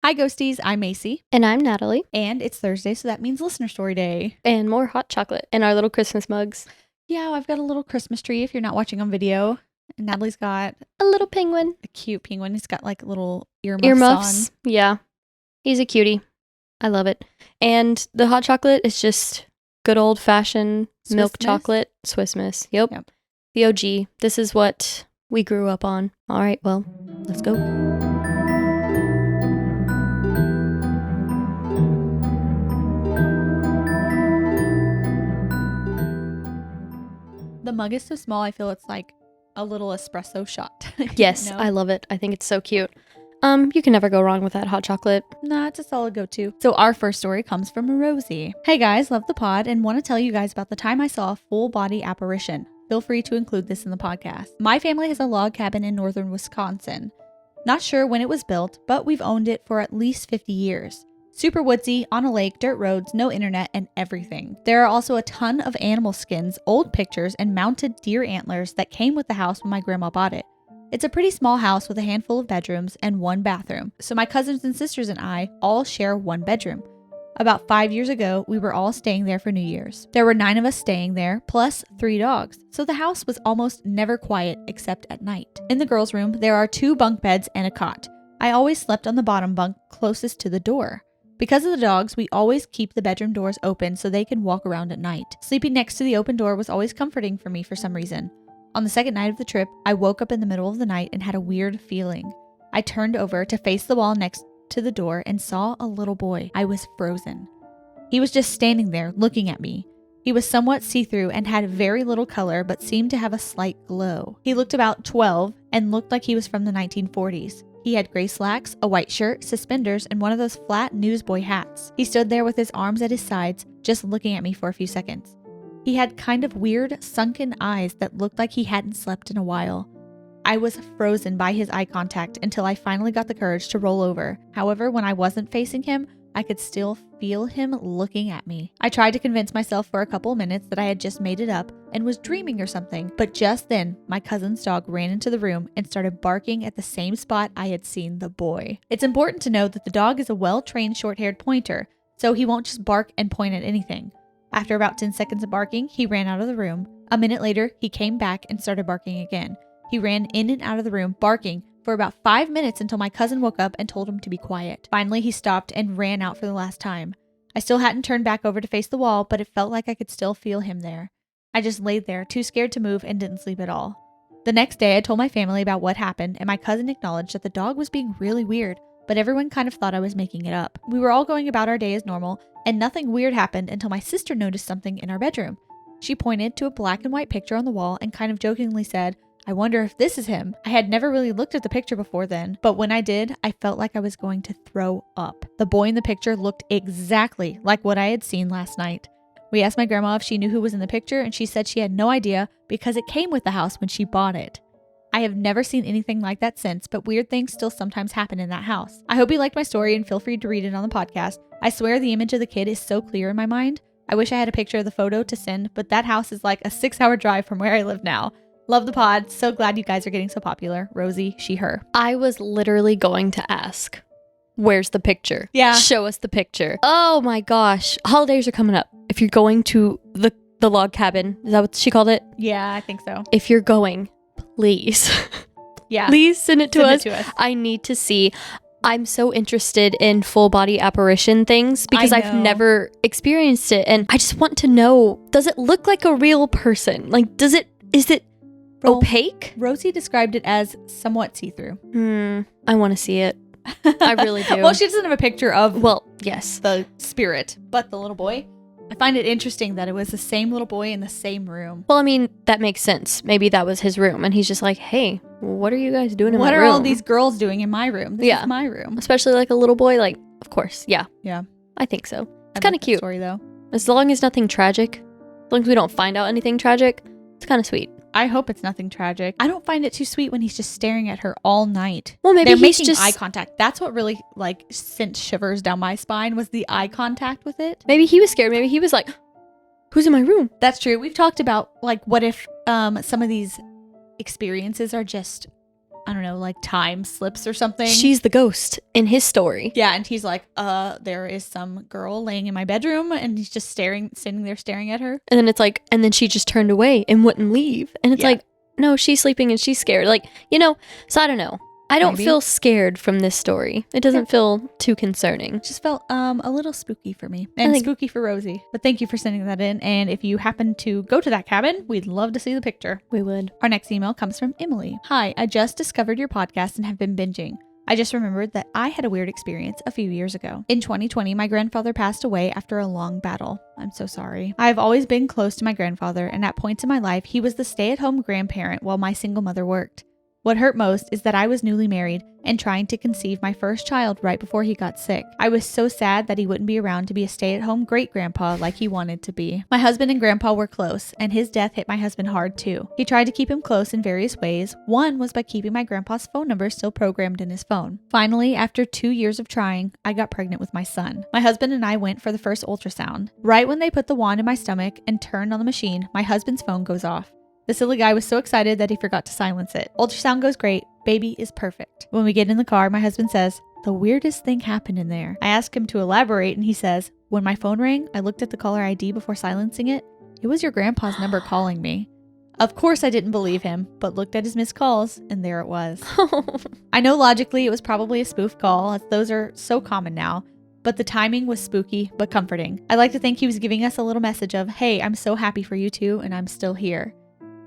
Hi, Ghosties. I'm Macy. And I'm Natalie. And it's Thursday, so that means Listener Story Day. And more hot chocolate in our little Christmas mugs. Yeah, I've got a little Christmas tree if you're not watching on video. And Natalie's got a little penguin. A cute penguin. He's got like little earmuffs on. Yeah. He's a cutie. I love it. And the hot chocolate is just good old-fashioned milk chocolate. Swiss Miss. Yep. The OG. This is what we grew up on. All right, well, let's go. The mug is so small, I feel it's like a little espresso shot. Yes, you know? I love it. I think it's so cute. You can never go wrong with that hot chocolate. Nah, it's a solid go-to. So our first story comes from Rosie. Hey guys, love the pod and want to tell you guys about the time I saw a full body apparition. Feel free to include this in the podcast. My family has a log cabin in northern Wisconsin. Not sure when it was built, but we've owned it for at least 50 years. Super woodsy, on a lake, dirt roads, no internet, and everything. There are also a ton of animal skins, old pictures, and mounted deer antlers that came with the house when my grandma bought it. It's a pretty small house with a handful of bedrooms and one bathroom, so my cousins and sisters and I all share one bedroom. About 5 years ago, we were all staying there for New Year's. There were 9 of us staying there, plus 3 dogs, so the house was almost never quiet except at night. In the girls' room, there are 2 bunk beds and a cot. I always slept on the bottom bunk closest to the door. Because of the dogs, we always keep the bedroom doors open so they can walk around at night. Sleeping next to the open door was always comforting for me for some reason. On the second night of the trip, I woke up in the middle of the night and had a weird feeling. I turned over to face the wall next to the door and saw a little boy. I was frozen. He was just standing there looking at me. He was somewhat see-through and had very little color but seemed to have a slight glow. He looked about 12 and looked like he was from the 1940s. He had gray slacks, a white shirt, suspenders, and one of those flat newsboy hats. He stood there with his arms at his sides, just looking at me for a few seconds. He had kind of weird, sunken eyes that looked like he hadn't slept in a while. I was frozen by his eye contact until I finally got the courage to roll over. However, when I wasn't facing him, I could still feel him looking at me. I tried to convince myself for a couple minutes that I had just made it up and was dreaming or something, but just then, my cousin's dog ran into the room and started barking at the same spot I had seen the boy. It's important to note that the dog is a well-trained short-haired pointer, so he won't just bark and point at anything. After about 10 seconds of barking, he ran out of the room. A minute later, he came back and started barking again. He ran in and out of the room, barking for about 5 minutes until my cousin woke up and told him to be quiet. Finally, he stopped and ran out for the last time. I still hadn't turned back over to face the wall, but it felt like I could still feel him there. I just laid there, too scared to move, and didn't sleep at all. The next day, I told my family about what happened, and my cousin acknowledged that the dog was being really weird, but everyone kind of thought I was making it up. We were all going about our day as normal, and nothing weird happened until my sister noticed something in our bedroom. She pointed to a black and white picture on the wall and kind of jokingly said, "I wonder if this is him." I had never really looked at the picture before then, but when I did, I felt like I was going to throw up. The boy in the picture looked exactly like what I had seen last night. We asked my grandma if she knew who was in the picture, and she said she had no idea because it came with the house when she bought it. I have never seen anything like that since, but weird things still sometimes happen in that house. I hope you liked my story and feel free to read it on the podcast. I swear the image of the kid is so clear in my mind. I wish I had a picture of the photo to send, but that house is like a 6-hour drive from where I live now. Love the pod. So glad you guys are getting so popular. Rosie, she, her. I was literally going to ask, where's the picture? Yeah. Show us the picture. Oh my gosh. Holidays are coming up. If you're going to the log cabin, is that what she called it? Yeah, I think so. If you're going, please. Yeah. Please send it to us. I need to see. I'm so interested in full body apparition things because I've never experienced it. And I just want to know, does it look like a real person? Like, is it opaque? Rosie described it as somewhat see-through. I want to see it. I really do. Well, she doesn't have a picture of, yes, the spirit, but the little boy. I find it interesting that it was the same little boy in the same room. Well, I mean, that makes sense. Maybe that was his room, and he's just like, hey, what are you guys doing in my room? What are all these girls doing in my room? This is my room. Especially like a little boy, like, of course, yeah. Yeah. I think so. It's kind of cute. Story, though. As long as nothing tragic, as long as we don't find out anything tragic, it's kind of sweet. I hope it's nothing tragic. I don't find it too sweet when he's just staring at her all night. Well, maybe they're he's making just eye contact. That's what really sent shivers down my spine was the eye contact with it. Maybe he was scared. Maybe he was like, who's in my room? That's true. We've talked about what if some of these experiences are just I don't know, like time slips or something. She's the ghost in his story. Yeah, and he's like, there is some girl laying in my bedroom, and he's just sitting there staring at her. And then it's like, and then she just turned away and wouldn't leave. And it's like, no, she's sleeping and she's scared. Like, so I don't know. I don't feel scared from this story. It doesn't feel too concerning. It just felt a little spooky for me. And spooky for Rosie. But thank you for sending that in. And if you happen to go to that cabin, we'd love to see the picture. We would. Our next email comes from Emily. Hi, I just discovered your podcast and have been binging. I just remembered that I had a weird experience a few years ago. In 2020, my grandfather passed away after a long battle. I'm so sorry. I've always been close to my grandfather, and at points in my life, he was the stay-at-home grandparent while my single mother worked. What hurt most is that I was newly married and trying to conceive my first child right before he got sick. I was so sad that he wouldn't be around to be a stay-at-home great-grandpa like he wanted to be. My husband and grandpa were close, and his death hit my husband hard too. He tried to keep him close in various ways. One was by keeping my grandpa's phone number still programmed in his phone. Finally, after 2 years of trying, I got pregnant with my son. My husband and I went for the first ultrasound. Right when they put the wand in my stomach and turned on the machine, my husband's phone goes off. The silly guy was so excited that he forgot to silence it. Ultrasound goes great. Baby is perfect. When we get in the car, my husband says, "The weirdest thing happened in there." I ask him to elaborate, and he says, "When my phone rang, I looked at the caller ID before silencing it. It was your grandpa's number calling me." Of course I didn't believe him, but looked at his missed calls, and there it was. I know logically it was probably a spoof call, as those are so common now. But the timing was spooky, but comforting. I like to think he was giving us a little message of, "Hey, I'm so happy for you two, and I'm still here."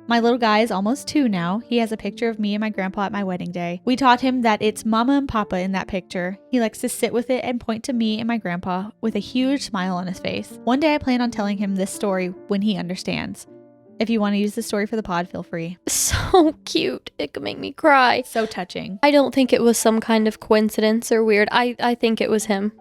My little guy is almost 2 now. He has a picture of me and my grandpa at my wedding day. We taught him that it's mama and papa in that picture. He likes to sit with it and point to me and my grandpa with a huge smile on his face. One day I plan on telling him this story when he understands. If you want to use the story for the pod, feel free. So cute. It could make me cry. So touching. I don't think it was some kind of coincidence or weird. I think it was him.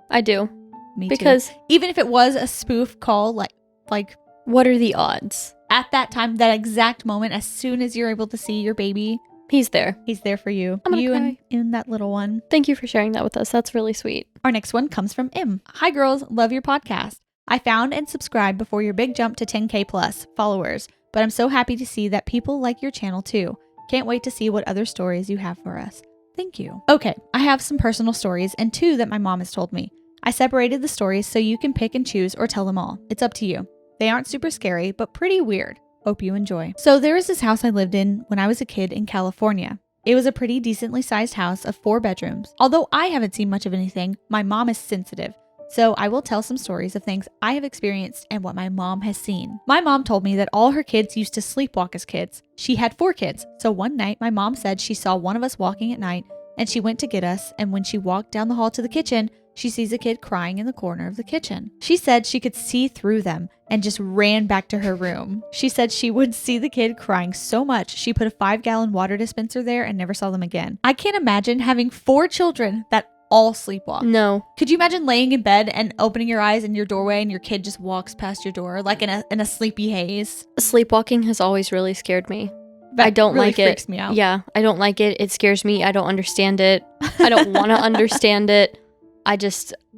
I do. Me because too. Even if it was a spoof call, like what are the odds? At that time, that exact moment, as soon as you're able to see your baby, he's there. He's there for you. I'm gonna cry. And that little one. Thank you for sharing that with us. That's really sweet. Our next one comes from M. Hi girls, love your podcast. I found and subscribed before your big jump to 10K plus followers, but I'm so happy to see that people like your channel too. Can't wait to see what other stories you have for us. Thank you. Okay, I have some personal stories and 2 that my mom has told me. I separated the stories so you can pick and choose or tell them all. It's up to you. They aren't super scary, but pretty weird. Hope you enjoy. So there was this house I lived in when I was a kid in California. It was a pretty decently sized house of 4 bedrooms. Although I haven't seen much of anything, my mom is sensitive. So I will tell some stories of things I have experienced and what my mom has seen. My mom told me that all her kids used to sleepwalk as kids. She had 4 kids. So one night my mom said she saw one of us walking at night and she went to get us. And when she walked down the hall to the kitchen, she sees a kid crying in the corner of the kitchen. She said she could see through them and just ran back to her room. She said she would see the kid crying so much she put a 5-gallon water dispenser there and never saw them again. I can't imagine having 4 children that all sleepwalk. No. Could you imagine laying in bed and opening your eyes in your doorway and your kid just walks past your door like in a sleepy haze? Sleepwalking has always really scared me. That I don't really like it. Freaks me out. Yeah, I don't like it. It scares me. I don't understand it. I don't want to understand it.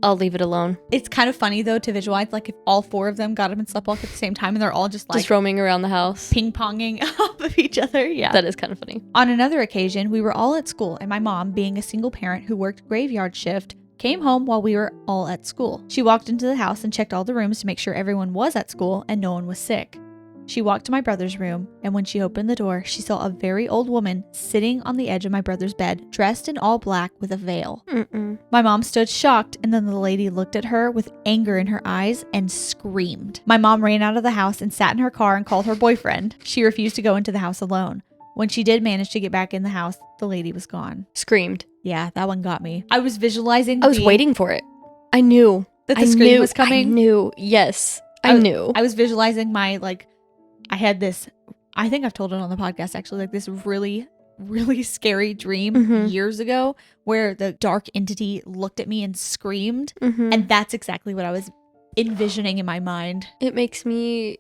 I'll leave it alone. It's kind of funny though to visualize like if all 4 of them got up and sleptwalk at the same time and they're all just roaming around the house, ping-ponging off of each other. Yeah. That is kind of funny. On another occasion, we were all at school and my mom, being a single parent who worked graveyard shift, came home while we were all at school. She walked into the house and checked all the rooms to make sure everyone was at school and no one was sick. She walked to my brother's room, and when she opened the door, she saw a very old woman sitting on the edge of my brother's bed, dressed in all black with a veil. My mom stood shocked, and then the lady looked at her with anger in her eyes and screamed. My mom ran out of the house and sat in her car and called her boyfriend. She refused to go into the house alone. When she did manage to get back in the house, the lady was gone. Screamed. Yeah, that one got me. I was visualizing. I was waiting for it. I knew that the scream was coming. I knew. Yes, I knew. I was visualizing I had this, I think I've told it on the podcast actually, like this really, really scary dream years ago where the dark entity looked at me and screamed. And that's exactly what I was envisioning in my mind. It makes me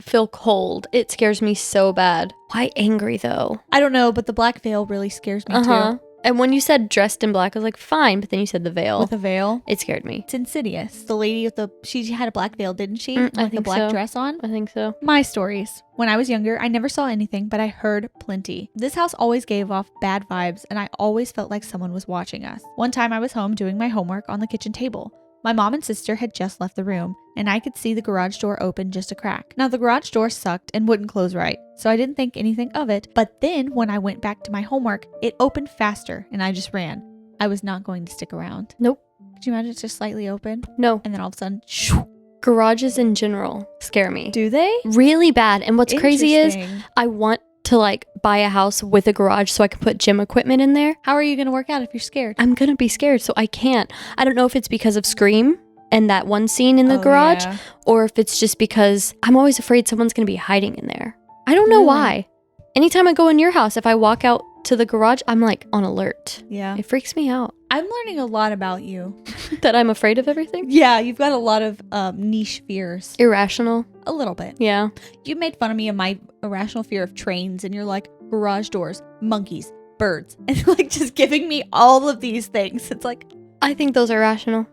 feel cold. It scares me so bad. Why angry though? I don't know, but the black veil really scares me too. And when you said dressed in black, I was like, fine. But then you said the veil. With a veil. It scared me. It's Insidious. The lady with she had a black veil, didn't she? I Like think a black so. dress on. I think so. My stories. When I was younger, I never saw anything, but I heard plenty. This house always gave off bad vibes, and I always felt like someone was watching us. One time I was home doing my homework on the kitchen table. My mom and sister had just left the room, and I could see the garage door open just a crack. Now, the garage door sucked and wouldn't close right, so I didn't think anything of it. But then, when I went back to my homework, it opened faster, and I just ran. I was not going to stick around. Nope. Could you imagine it's just slightly open? No. And then all of a sudden, shoo. Garages in general scare me. Do they? Really bad. And what's crazy is Interesting. I want to like buy a house with a garage so I can put gym equipment in there. How are you going to work out if you're scared? I'm going to be scared, so I can't. I don't know if it's because of Scream and that one scene in the garage, yeah. or if it's just because I'm always afraid someone's going to be hiding in there. I don't know why. Anytime I go in your house, if I walk out to the garage, I'm like on alert. Yeah. It freaks me out. I'm learning a lot about you. That I'm afraid of everything? Yeah, you've got a lot of niche fears. Irrational. A little bit. Yeah. You made fun of me of my irrational fear of trains, and you're like, garage doors, monkeys, birds, and like just giving me all of these things. It's like, I think those are rational.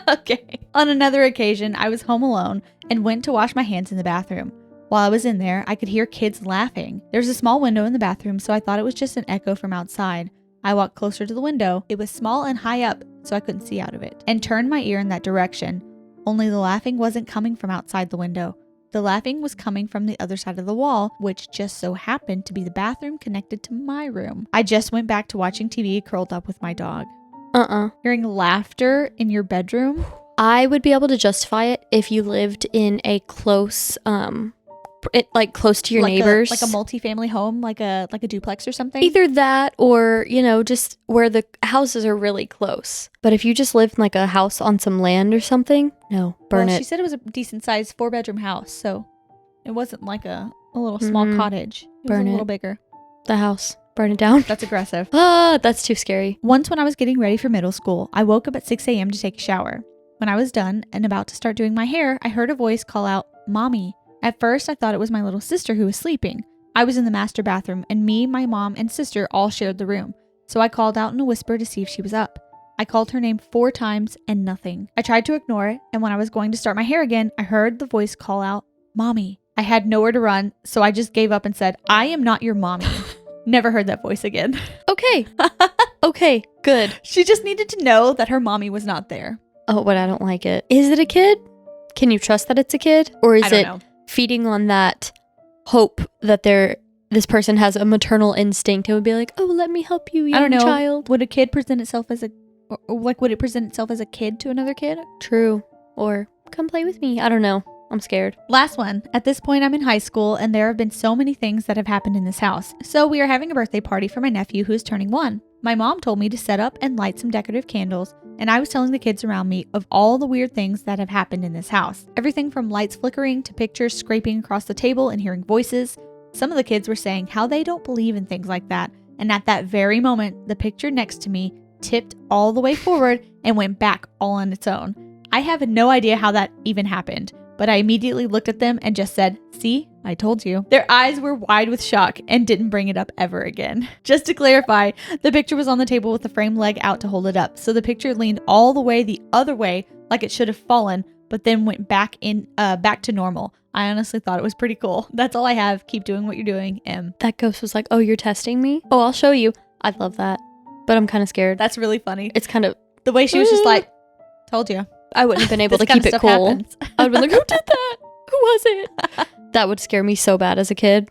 okay. On another occasion, I was home alone and went to wash my hands in the bathroom. While I was in there, I could hear kids laughing. There's a small window in the bathroom, so I thought it was just an echo from outside. I walked closer to the window. It was small and high up, so I couldn't see out of it, and turned my ear in that direction. Only the laughing wasn't coming from outside the window. The laughing was coming from the other side of the wall, which just so happened to be the bathroom connected to my room. I just went back to watching TV curled up with my dog. Hearing laughter in your bedroom? I would be able to justify it if you lived in a close, close to your neighbors. Like a multi-family home, like a duplex or something? Either that or, just where the houses are really close. But if you just lived in like a house on some land or something, no, burn it. She said it was a decent-sized 4-bedroom house, so it wasn't like a little small cottage. It was a little bigger. The house. Burn it down. That's aggressive. That's too scary. Once when I was getting ready for middle school, I woke up at 6 a.m. to take a shower. When I was done and about to start doing my hair, I heard a voice call out, "Mommy." At first, I thought it was my little sister who was sleeping. I was in the master bathroom, and me, my mom, and sister all shared the room. So I called out in a whisper to see if she was up. I called her name 4 times and nothing. I tried to ignore it, and when I was going to start my hair again, I heard the voice call out, "Mommy." I had nowhere to run, so I just gave up and said, "I am not your mommy." Never heard that voice again. Okay. Okay, good. She just needed to know that her mommy was not there. Oh, but I don't like it. Is it a kid? Can you trust that it's a kid? Or is it feeding on that hope that this person has a maternal instinct and would be like, "Oh, let me help you, young child"? Would a kid present itself as would it present itself as a kid to another kid? True. Or come play with me. I don't know. I'm scared. Last one. At this point, I'm in high school, and there have been so many things that have happened in this house. So we are having a birthday party for my nephew who is turning 1. My mom told me to set up and light some decorative candles, and I was telling the kids around me of all the weird things that have happened in this house. Everything from lights flickering to pictures scraping across the table and hearing voices. Some of the kids were saying how they don't believe in things like that, and at that very moment, the picture next to me tipped all the way forward and went back all on its own. I have no idea how that even happened, but I immediately looked at them and just said, "See, I told you." Their eyes were wide with shock and didn't bring it up ever again. Just to clarify, the picture was on the table with the frame leg out to hold it up, so the picture leaned all the way the other way like it should have fallen, but then went back to normal. I honestly thought it was pretty cool. That's all I have. Keep doing what you're doing, M. That ghost was like, "Oh, you're testing me? Oh, I'll show you." I love that, but I'm kind of scared. That's really funny. It's kind of the way she was just like, "Told you." I wouldn't have been able to keep it cool. I would have been like, "Who did that? Who was it?" That would scare me so bad as a kid.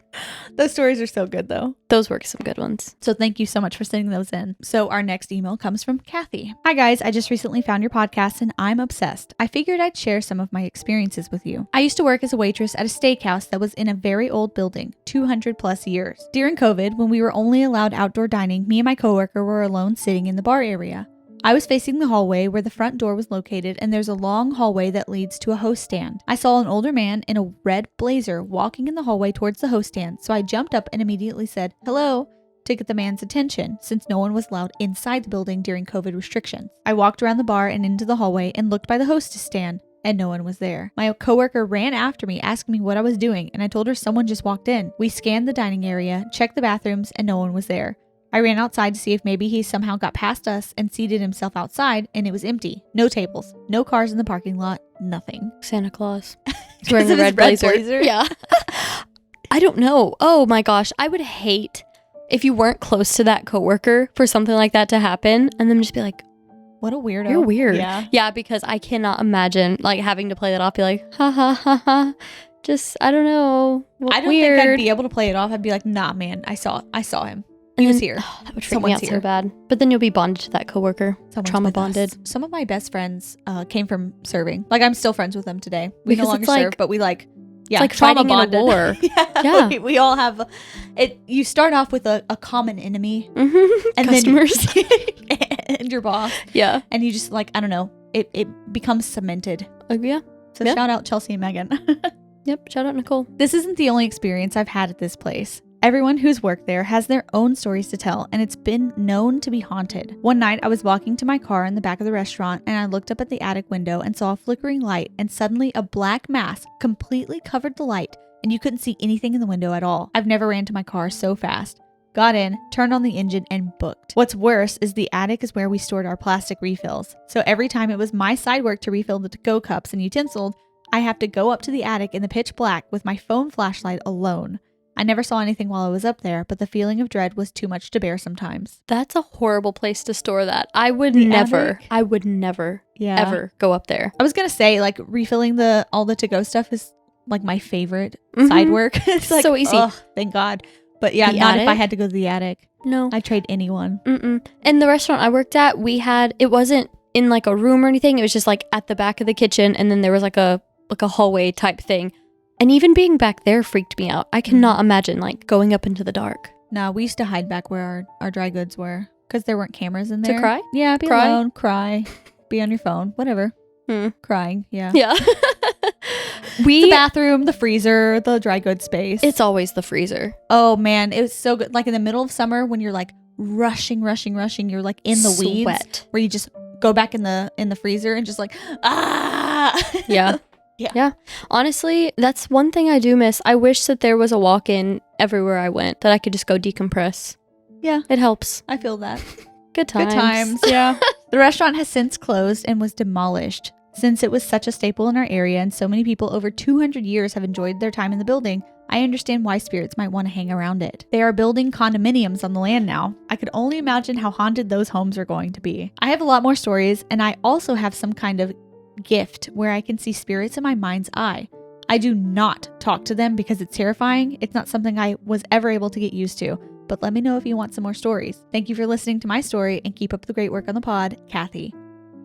Those stories are so good, though. Those were some good ones. So thank you so much for sending those in. So our next email comes from Cathie. "Hi guys, I just recently found your podcast and I'm obsessed. I figured I'd share some of my experiences with you. I used to work as a waitress at a steakhouse that was in a very old building, 200 plus years. During COVID, when we were only allowed outdoor dining, me and my coworker were alone sitting in the bar area. I was facing the hallway where the front door was located, and there's a long hallway that leads to a host stand. I saw an older man in a red blazer walking in the hallway towards the host stand, so I jumped up and immediately said, 'Hello,' to get the man's attention, since no one was allowed inside the building during COVID restrictions. I walked around the bar and into the hallway and looked by the hostess stand, and no one was there. My coworker ran after me, asking me what I was doing, and I told her someone just walked in. We scanned the dining area, checked the bathrooms, and no one was there. I ran outside to see if maybe he somehow got past us and seated himself outside, and it was empty. No tables, no cars in the parking lot, nothing. Santa Claus. He's wearing a red blazer. Yeah. I don't know. Oh my gosh. I would hate if you weren't close to that coworker for something like that to happen and then just be like, what a weirdo. You're weird. Yeah. Yeah, because I cannot imagine like having to play that off, be like, ha ha ha ha. Just, I don't know. I don't think I'd be able to play it off. I'd be like, nah, man, I saw him. He was here. Oh, that would freak me out so bad. But then you'll be bonded to that coworker. Trauma bonded. Some of my best friends came from serving. Like, I'm still friends with them today. We no longer serve, but we like, yeah, it's like trauma bonded. War. Yeah. We all have it. You start off with a common enemy, and customers, then and your boss. Yeah, and you just like, I don't know. It becomes cemented. Yeah. So shout out Chelsea and Megan. Yep. Shout out Nicole. This isn't the only experience I've had at this place. Everyone who's worked there has their own stories to tell, and it's been known to be haunted. One night, I was walking to my car in the back of the restaurant, and I looked up at the attic window and saw a flickering light, and suddenly a black mass completely covered the light, and you couldn't see anything in the window at all. I've never ran to my car so fast. Got in, turned on the engine, and booked. What's worse is the attic is where we stored our plastic refills. So every time it was my side work to refill the to-go cups and utensils, I have to go up to the attic in the pitch black with my phone flashlight alone. I never saw anything while I was up there, but the feeling of dread was too much to bear sometimes. That's a horrible place to store that. I would never ever go up there. I was going to say, like, refilling all the to-go stuff is, like, my favorite side work. It's like, so easy. Oh, thank God. But yeah, not if I had to go to the attic. No. I'd trade anyone. In the restaurant I worked at, it wasn't in, like, a room or anything. It was just, like, at the back of the kitchen, and then there was, like a hallway type thing. And even being back there freaked me out. I cannot imagine like going up into the dark. No, we used to hide back where our dry goods were because there weren't cameras in there. To cry? Yeah, be alone, cry, be on your phone, whatever. Crying, yeah. Yeah. The bathroom, the freezer, the dry goods space. It's always the freezer. Oh man, it was so good. Like in the middle of summer when you're like rushing, you're like in the weeds where you just go back in the freezer and just like, Yeah. Yeah. Honestly, that's one thing I do miss. I wish that there was a walk-in everywhere I went that I could just go decompress. Yeah. It helps. I feel that. Good times. Good times, yeah. The restaurant has since closed and was demolished. Since it was such a staple in our area and so many people over 200 years have enjoyed their time in the building, I understand why spirits might want to hang around it. They are building condominiums on the land now. I could only imagine how haunted those homes are going to be. I have a lot more stories, and I also have some kind of gift where I can see spirits in my mind's eye. I do not talk to them because it's terrifying. It's not something I was ever able to get used to, but let me know if you want some more stories. Thank you for listening to my story and keep up the great work on the pod, Cathie.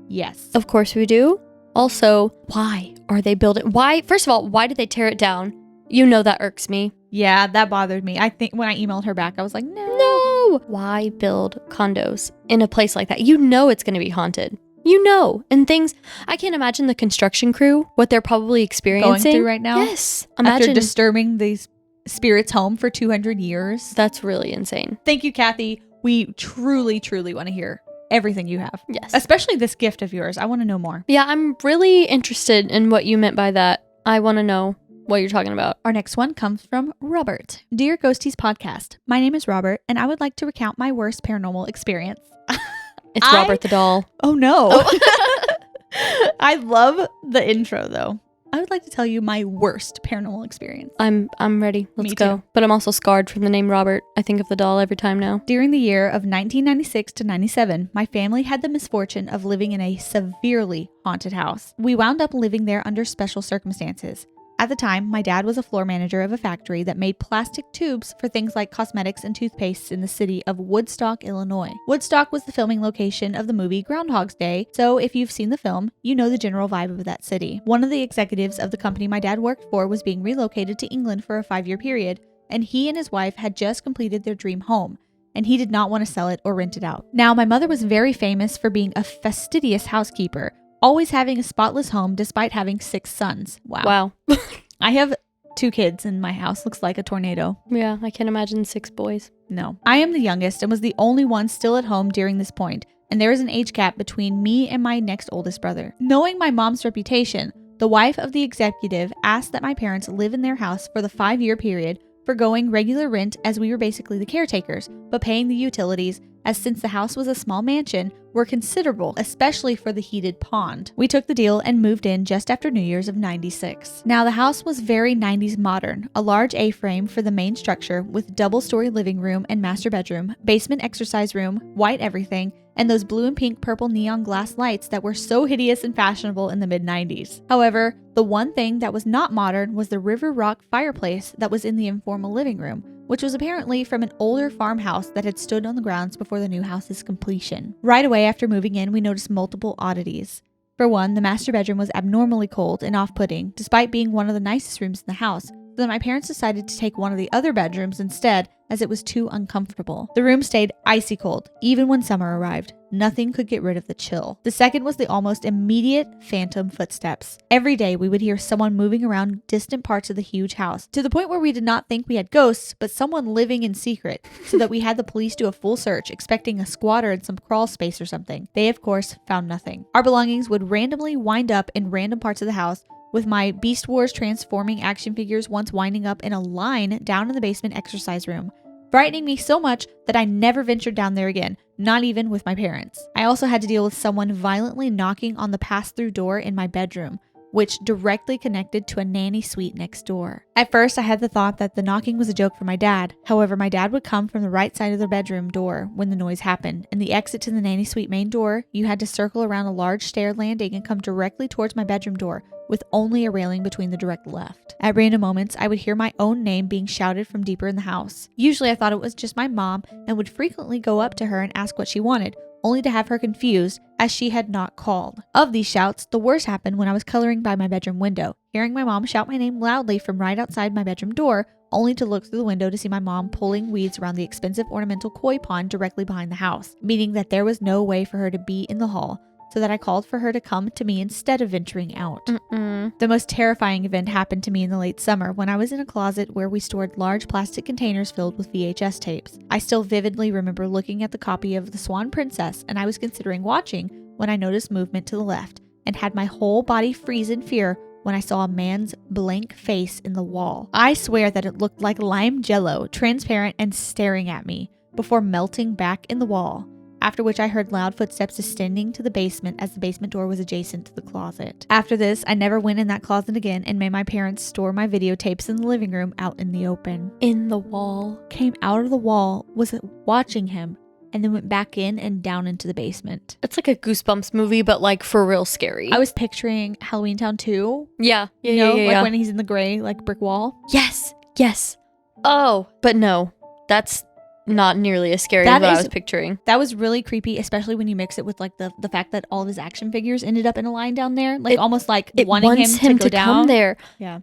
Yes. Of course we do. Also, why are they building? First of all, why did they tear it down? You know that irks me. Yeah, that bothered me. I think when I emailed her back, I was like, no. Why build condos in a place like that? You know it's going to be haunted. And things, I can't imagine the construction crew, what they're probably experiencing. Going through right now? Yes. Imagine. After disturbing these spirits' home for 200 years. That's really insane. Thank you, Cathie. We truly, truly want to hear everything you have. Yes. Especially this gift of yours. I want to know more. Yeah, I'm really interested in what you meant by that. I want to know what you're talking about. Our next one comes from Robert. Dear Ghosties podcast, my name is Robert, and I would like to recount my worst paranormal experience. It's Robert the doll. Oh, no. Oh. I love the intro, though. I would like to tell you my worst paranormal experience. I'm ready. Let's go. Too. But I'm also scarred from the name Robert. I think of the doll every time now. During the year of 1996 to 97, my family had the misfortune of living in a severely haunted house. We wound up living there under special circumstances. At the time, my dad was a floor manager of a factory that made plastic tubes for things like cosmetics and toothpastes in the city of Woodstock, Illinois. Woodstock was the filming location of the movie Groundhog's Day, so if you've seen the film, you know the general vibe of that city. One of the executives of the company my dad worked for was being relocated to England for a 5-year period, and he and his wife had just completed their dream home, and he did not want to sell it or rent it out. Now, my mother was very famous for being a fastidious housekeeper, always having a spotless home despite having 6 sons. Wow. I have 2 kids and my house looks like a tornado. Yeah, I can't imagine 6 boys. No. I am the youngest and was the only one still at home during this point, and there is an age gap between me and my next oldest brother. Knowing my mom's reputation, the wife of the executive asked that my parents live in their house for the 5-year period forgoing regular rent as we were basically the caretakers, but paying the utilities, as since the house was a small mansion, were considerable, especially for the heated pond. We took the deal and moved in just after New Year's of '96. Now, the house was very 90s modern, a large A-frame for the main structure with double-story living room and master bedroom, basement exercise room, white everything, and those blue and pink purple neon glass lights that were so hideous and fashionable in the mid-90s. However, the one thing that was not modern was the river rock fireplace that was in the informal living room, which was apparently from an older farmhouse that had stood on the grounds before the new house's completion. Right away after moving in, we noticed multiple oddities. For one, the master bedroom was abnormally cold and off-putting, despite being one of the nicest rooms in the house, so that my parents decided to take one of the other bedrooms instead, as it was too uncomfortable. The room stayed icy cold, even when summer arrived. Nothing could get rid of the chill. The second was the almost immediate phantom footsteps. Every day we would hear someone moving around distant parts of the huge house, to the point where we did not think we had ghosts, but someone living in secret, so that we had the police do a full search, expecting a squatter in some crawl space or something. They, of course, found nothing. Our belongings would randomly wind up in random parts of the house, with my Beast Wars transforming action figures once winding up in a line down in the basement exercise room, frightening me so much that I never ventured down there again, not even with my parents. I also had to deal with someone violently knocking on the pass-through door in my bedroom, which directly connected to a nanny suite next door. At first, I had the thought that the knocking was a joke for my dad. However, my dad would come from the right side of the bedroom door when the noise happened, and the exit to the nanny suite main door, you had to circle around a large stair landing and come directly towards my bedroom door, with only a railing between the direct left. At random moments, I would hear my own name being shouted from deeper in the house. Usually I thought it was just my mom and would frequently go up to her and ask what she wanted, only to have her confused as she had not called. Of these shouts, the worst happened when I was coloring by my bedroom window, hearing my mom shout my name loudly from right outside my bedroom door, only to look through the window to see my mom pulling weeds around the expensive ornamental koi pond directly behind the house, meaning that there was no way for her to be in the hall, so that I called for her to come to me instead of venturing out. The most terrifying event happened to me in the late summer when I was in a closet where we stored large plastic containers filled with VHS tapes. I still vividly remember looking at the copy of The Swan Princess, and I was considering watching when I noticed movement to the left and had my whole body freeze in fear when I saw a man's blank face in the wall. I swear that it looked like lime jello, transparent and staring at me, before melting back in the wall. After which I heard loud footsteps descending to the basement as the basement door was adjacent to the closet. After this, I never went in that closet again and made my parents store my videotapes in the living room out in the open. In the wall. Came out of the wall, was watching him, and then went back in and down into the basement. It's like a Goosebumps movie, but like for real scary. I was picturing Halloween Town 2. Yeah. Like when he's in the gray, like brick wall. Yes. Oh, but no, that's not nearly as scary as what I was picturing. That was really creepy, especially when you mix it with like the fact that all of his action figures ended up in a line down there, like almost like wanting him to go down come there. Yeah.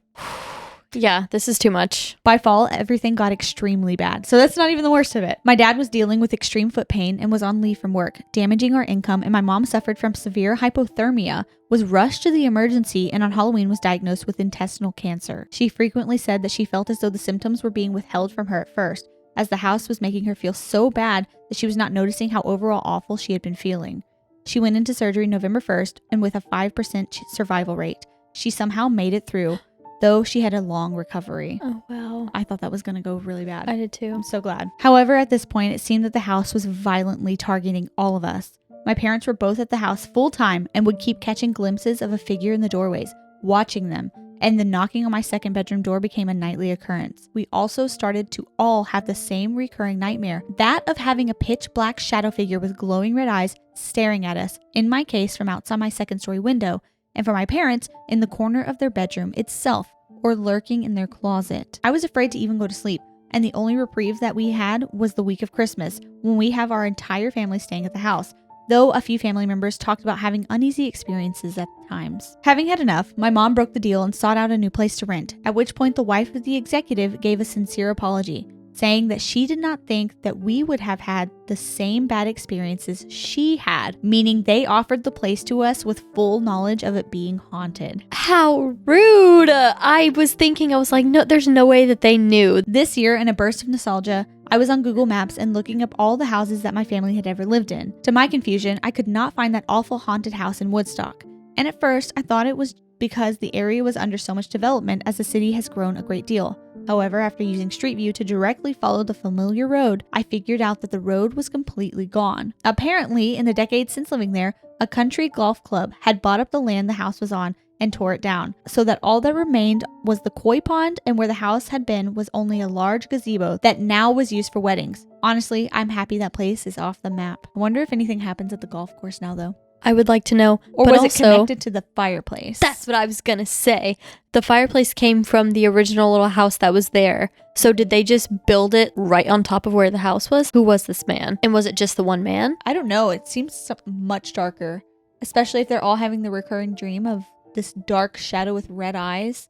Yeah, this is too much. By fall, everything got extremely bad. So that's not even the worst of it. My dad was dealing with extreme foot pain and was on leave from work, damaging our income, and my mom suffered from severe hypothermia, was rushed to the emergency, and on Halloween was diagnosed with intestinal cancer. She frequently said that she felt as though the symptoms were being withheld from her at first, as the house was making her feel so bad that she was not noticing how overall awful she had been feeling. She went into surgery November 1st, and with a 5% survival rate, she somehow made it through, though she had a long recovery. Oh, wow. I thought that was going to go really bad. I did too. I'm so glad. However, at this point, it seemed that the house was violently targeting all of us. My parents were both at the house full time and would keep catching glimpses of a figure in the doorways, watching them, and the knocking on my second bedroom door became a nightly occurrence. We also started to all have the same recurring nightmare, that of having a pitch black shadow figure with glowing red eyes staring at us, in my case from outside my second story window, and for my parents, in the corner of their bedroom itself, or lurking in their closet. I was afraid to even go to sleep, and the only reprieve that we had was the week of Christmas, when we have our entire family staying at the house, though a few family members talked about having uneasy experiences at times. Having had enough, my mom broke the deal and sought out a new place to rent, at which point the wife of the executive gave a sincere apology, saying that she did not think that we would have had the same bad experiences she had, meaning they offered the place to us with full knowledge of it being haunted. How rude! I was like, no, there's no way that they knew. This year, in a burst of nostalgia, I was on Google Maps and looking up all the houses that my family had ever lived in. To my confusion, I could not find that awful haunted house in Woodstock. And at first, I thought it was because the area was under so much development as the city has grown a great deal. However, after using Street View to directly follow the familiar road, I figured out that the road was completely gone. Apparently, in the decades since living there, a country golf club had bought up the land the house was on and tore it down, so that all that remained was the koi pond, and where the house had been was only a large gazebo that now was used for weddings. Honestly, I'm happy that place is off the map. I wonder if anything happens at the golf course now, though. I would like to know. Or but was also, it connected to the fireplace? That's what I was going to say. The fireplace came from the original little house that was there. So did they just build it right on top of where the house was? Who was this man? And was it just the one man? I don't know. It seems much darker, especially if they're all having the recurring dream of this dark shadow with red eyes,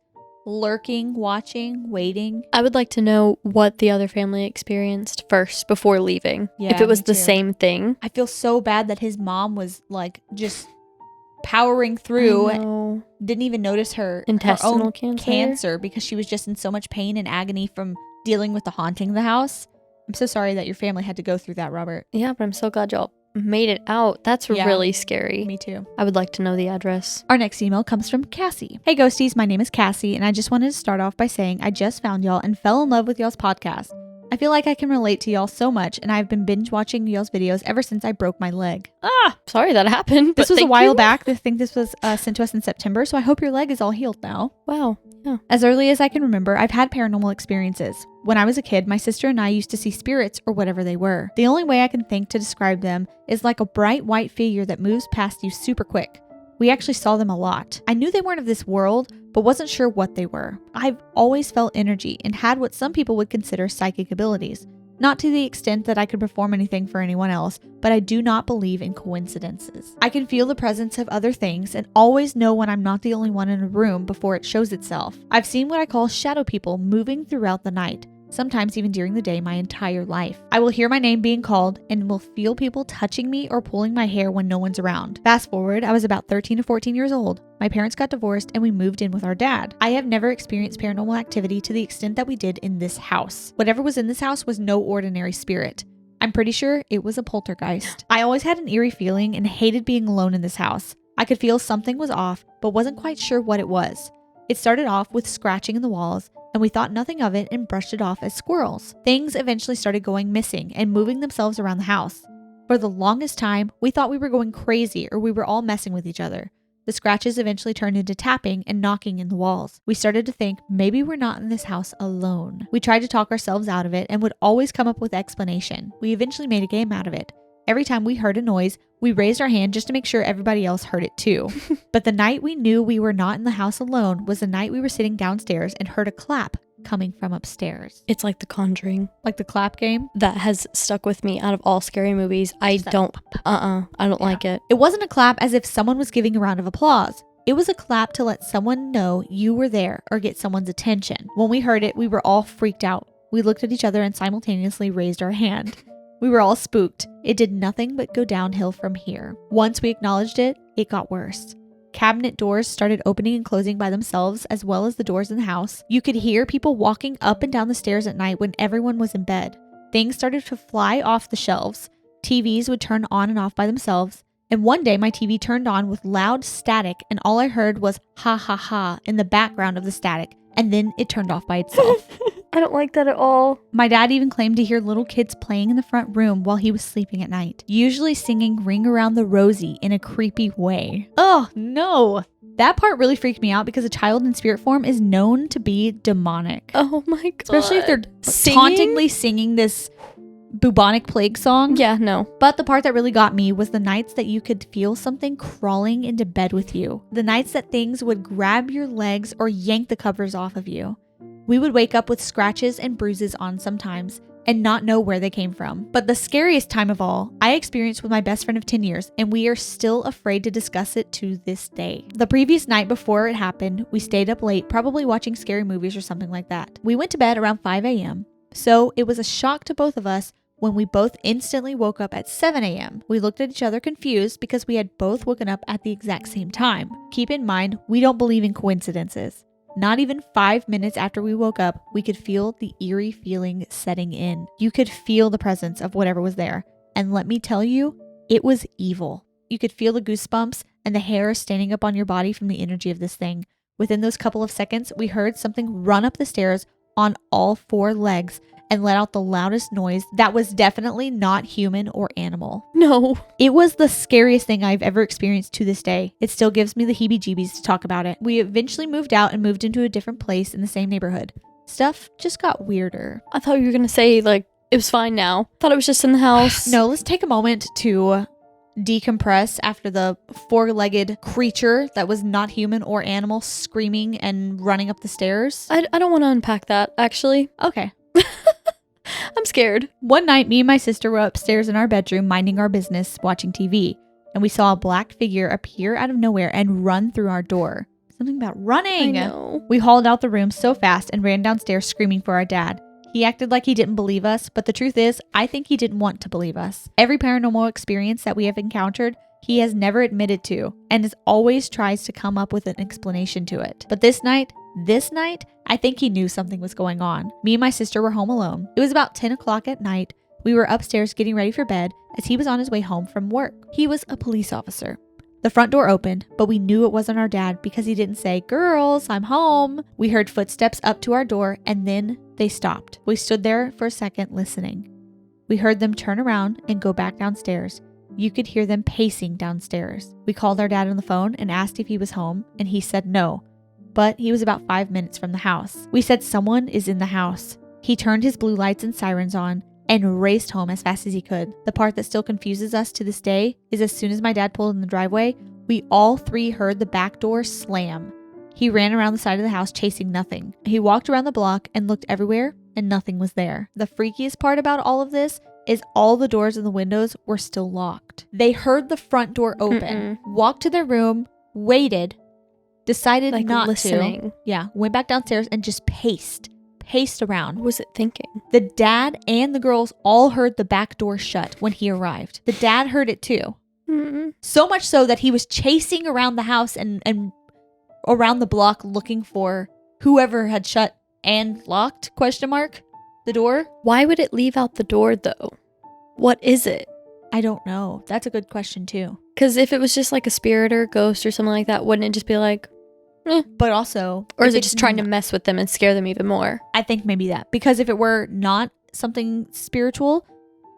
lurking, watching, waiting. I would like to know what the other family experienced first before leaving. Yeah, if it was me the too. same thing. I feel so bad that his mom was like just powering through, didn't even notice her intestinal own cancer because she was just in so much pain and agony from dealing with the haunting of the house. I'm so sorry that your family had to go through that, Robert. Yeah, but I'm so glad y'all made it out. That's really scary. Me too. I would like to know the address. Our next email comes from Kassi. Hey Ghosties, my name is Kassi, and I just wanted to start off by saying I just found y'all and fell in love with y'all's podcast. I feel like I can relate to y'all so much, and I've been binge watching y'all's videos ever since I broke my leg. Sorry that happened. This was a while back. I think this was sent to us in September, so I hope your leg is all healed now. Wow. Yeah. As early as I can remember, I've had paranormal experiences. When I was a kid, my sister and I used to see spirits or whatever they were. The only way I can think to describe them is like a bright white figure that moves past you super quick. We actually saw them a lot. I knew they weren't of this world, but wasn't sure what they were. I've always felt energy and had what some people would consider psychic abilities. Not to the extent that I could perform anything for anyone else, but I do not believe in coincidences. I can feel the presence of other things and always know when I'm not the only one in a room before it shows itself. I've seen what I call shadow people moving throughout the night, sometimes even during the day my entire life. I will hear my name being called and will feel people touching me or pulling my hair when no one's around. Fast forward, I was about 13 to 14 years old. My parents got divorced and we moved in with our dad. I have never experienced paranormal activity to the extent that we did in this house. Whatever was in this house was no ordinary spirit. I'm pretty sure it was a poltergeist. I always had an eerie feeling and hated being alone in this house. I could feel something was off, but wasn't quite sure what it was. It started off with scratching in the walls, and we thought nothing of it and brushed it off as squirrels. Things eventually started going missing and moving themselves around the house. For the longest time, we thought we were going crazy or we were all messing with each other. The scratches eventually turned into tapping and knocking in the walls. We started to think maybe we're not in this house alone. We tried to talk ourselves out of it and would always come up with explanation. We eventually made a game out of it. Every time we heard a noise, we raised our hand just to make sure everybody else heard it too. But the night we knew we were not in the house alone was the night we were sitting downstairs and heard a clap coming from upstairs. It's like The Conjuring. Like the clap game? That has stuck with me out of all scary movies. I don't like it. It wasn't a clap as if someone was giving a round of applause. It was a clap to let someone know you were there or get someone's attention. When we heard it, we were all freaked out. We looked at each other and simultaneously raised our hand. We were all spooked. It did nothing but go downhill from here. Once we acknowledged it, it got worse. Cabinet doors started opening and closing by themselves, as well as the doors in the house. You could hear people walking up and down the stairs at night when everyone was in bed. Things started to fly off the shelves. TVs would turn on and off by themselves. And one day my TV turned on with loud static, and all I heard was ha ha ha in the background of the static. And then it turned off by itself. I don't like that at all. My dad even claimed to hear little kids playing in the front room while he was sleeping at night, usually singing Ring Around the Rosie in a creepy way. Oh, no. That part really freaked me out because a child in spirit form is known to be demonic. Oh my God. Especially if they're tauntingly singing this bubonic plague song. Yeah, no. But the part that really got me was the nights that you could feel something crawling into bed with you. The nights that things would grab your legs or yank the covers off of you. We would wake up with scratches and bruises on sometimes and not know where they came from. But the scariest time of all, I experienced with my best friend of 10 years, and we are still afraid to discuss it to this day. The previous night before it happened, we stayed up late, probably watching scary movies or something like that. We went to bed around 5 a.m., so it was a shock to both of us when we both instantly woke up at 7 a.m. We looked at each other confused because we had both woken up at the exact same time. Keep in mind, we don't believe in coincidences. Not even 5 minutes after we woke up, we could feel the eerie feeling setting in. You could feel the presence of whatever was there. And let me tell you, it was evil. You could feel the goosebumps and the hair standing up on your body from the energy of this thing. Within those couple of seconds, we heard something run up the stairs, on all 4 legs and let out the loudest noise that was definitely not human or animal. No. It was the scariest thing I've ever experienced to this day. It still gives me the heebie-jeebies to talk about it. We eventually moved out and moved into a different place in the same neighborhood. Stuff just got weirder. I thought you were going to say, like, it was fine now. Thought it was just in the house. No, let's take a moment to decompress after the 4-legged creature that was not human or animal screaming and running up the stairs. I don't want to unpack that, actually. Okay. I'm scared. One night, me and my sister were upstairs in our bedroom minding our business, watching TV, and we saw a black figure appear out of nowhere and run through our door. Something about running. I know. We hauled out the room so fast and ran downstairs screaming for our dad. He acted like he didn't believe us, but the truth is, I think he didn't want to believe us. Every paranormal experience that we have encountered, he has never admitted to, and as always tries to come up with an explanation to it. But this night, I think he knew something was going on. Me and my sister were home alone. It was about 10 o'clock at night. We were upstairs getting ready for bed as he was on his way home from work. He was a police officer. The front door opened, but we knew it wasn't our dad because he didn't say, "Girls, I'm home." We heard footsteps up to our door and then they stopped. We stood there for a second listening. We heard them turn around and go back downstairs. You could hear them pacing downstairs. We called our dad on the phone and asked if he was home, and he said no, but he was about 5 minutes from the house. We said someone is in the house. He turned his blue lights and sirens on and raced home as fast as he could. The part that still confuses us to this day is as soon as my dad pulled in the driveway, we all 3 heard the back door slam. He ran around the side of the house chasing nothing. He walked around the block and looked everywhere and nothing was there. The freakiest part about all of this is all the doors and the windows were still locked. They heard the front door open, walked to their room, waited, decided like not listening. to. Yeah, went back downstairs and just paced around. What was it thinking? The dad and the girls all heard the back door shut when he arrived. The dad heard it too. Mm-mm. So much so that he was chasing around the house and around the block looking for whoever had shut and locked, ? The door. Why would it leave out the door, though? What is it? I don't know. That's a good question too. Because if it was just like a spirit or a ghost or something like that, wouldn't it just be like, But also... Or is it just trying to mess with them and scare them even more? I think maybe that. Because if it were not something spiritual,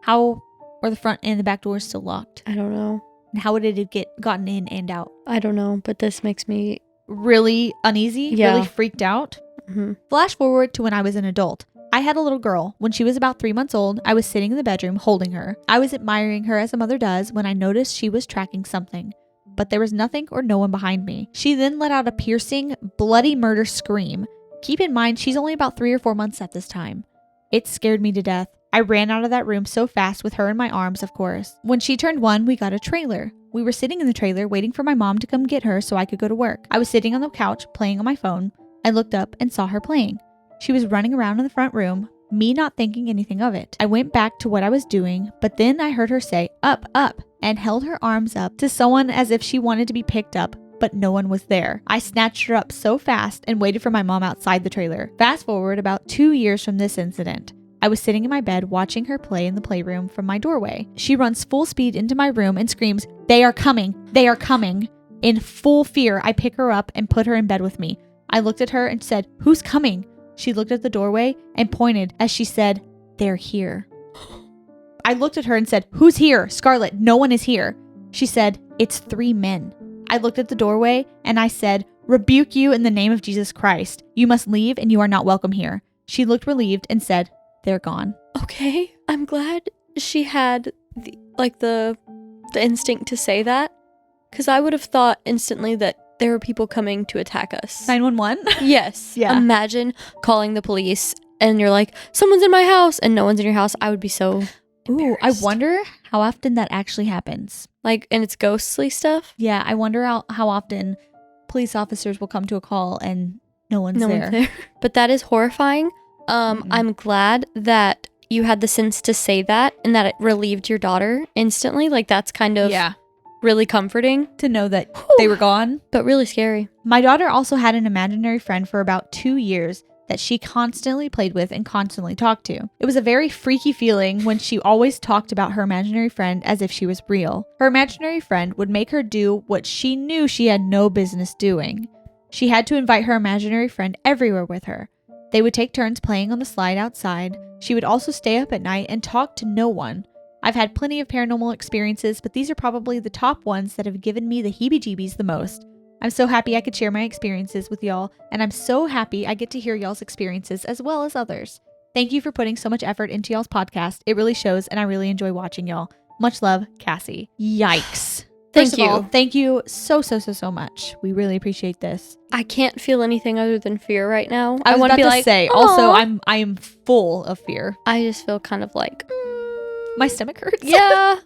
how are the front and the back doors still locked? I don't know. And how would it have gotten in and out? I don't know, but this makes me... Really uneasy? Yeah. Really freaked out? Mm-hmm. Flash forward to when I was an adult. I had a little girl. When she was about 3 months old, I was sitting in the bedroom holding her. I was admiring her as a mother does when I noticed she was tracking something. But there was nothing or no one behind me. She then let out a piercing, bloody murder scream. Keep in mind, she's only about 3 or 4 months at this time. It scared me to death. I ran out of that room so fast with her in my arms, of course. When she turned 1, we got a trailer. We were sitting in the trailer waiting for my mom to come get her so I could go to work. I was sitting on the couch playing on my phone. I looked up and saw her playing. She was running around in the front room, me not thinking anything of it. I went back to what I was doing, but then I heard her say, "Up, up," and held her arms up to someone as if she wanted to be picked up, but no one was there. I snatched her up so fast and waited for my mom outside the trailer. Fast forward about 2 years from this incident. I was sitting in my bed watching her play in the playroom from my doorway. She runs full speed into my room and screams, "They are coming! They are coming!" In full fear, I pick her up and put her in bed with me. I looked at her and said, "Who's coming?" She looked at the doorway and pointed as she said, "They're here." I looked at her and said, "Who's here? Scarlett, no one is here." She said, "It's 3 men." I looked at the doorway and I said, "Rebuke you in the name of Jesus Christ. You must leave and you are not welcome here." She looked relieved and said, "They're gone." Okay, I'm glad she had the instinct to say that, because I would have thought instantly that there were people coming to attack us. 911? Yes. Yeah. Imagine calling the police and you're like, "Someone's in my house," and no one's in your house. I would be so Ooh, I embarrassed. wonder how often that actually happens. Like, and it's ghostly stuff. Yeah, I wonder how often police officers will come to a call and no one's No there. one's there. But that is horrifying. I'm glad that you had the sense to say that and that it relieved your daughter instantly. Like, that's kind of really comforting. To know that they were gone. But really scary. My daughter also had an imaginary friend for about 2 years that she constantly played with and constantly talked to. It was a very freaky feeling when she always talked about her imaginary friend as if she was real. Her imaginary friend would make her do what she knew she had no business doing. She had to invite her imaginary friend everywhere with her. They would take turns playing on the slide outside. She would also stay up at night and talk to no one. I've had plenty of paranormal experiences, but these are probably the top ones that have given me the heebie-jeebies the most. I'm so happy I could share my experiences with y'all, and I'm so happy I get to hear y'all's experiences as well as others. Thank you for putting so much effort into y'all's podcast. It really shows, and I really enjoy watching y'all. Much love, Kassi. Yikes. First of all, thank you so much. We really appreciate this. I can't feel anything other than fear right now. I want to be like, say, also, I am full of fear. I just feel kind of like my stomach hurts. Yeah.